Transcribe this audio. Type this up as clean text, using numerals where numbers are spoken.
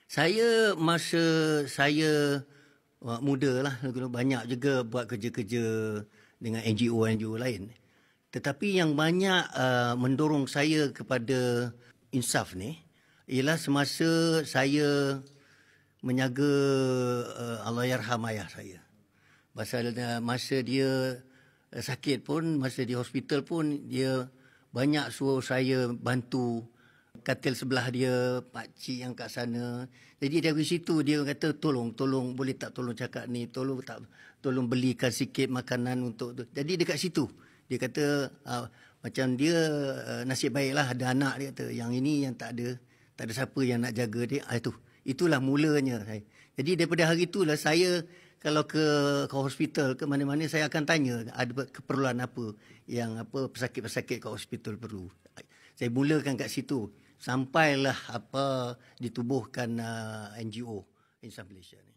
Saya masa saya muda lah, banyak juga buat kerja-kerja dengan NGO lain. Tetapi yang banyak mendorong saya kepada insaf ni ialah semasa saya menjaga Allahyarham ayah saya. Pasal masa dia sakit pun, masa di hospital pun, dia banyak suruh saya bantu katil sebelah dia, pakcik yang kat sana. Jadi dari situ dia kata tolong boleh tak tolong cakap ni, tolong belikan sikit makanan untuk tu. Jadi dekat situ dia kata macam dia nasib baiklah ada anak, dia kata. Yang ini yang tak ada siapa yang nak jaga dia. Itulah mulanya saya. Jadi daripada hari itulah saya kalau ke hospital ke mana-mana saya akan tanya ada keperluan apa yang pesakit-pesakit kat hospital perlu. Saya mulakan kat situ sampailah ditubuhkan NGO Insaf Malaysia ni.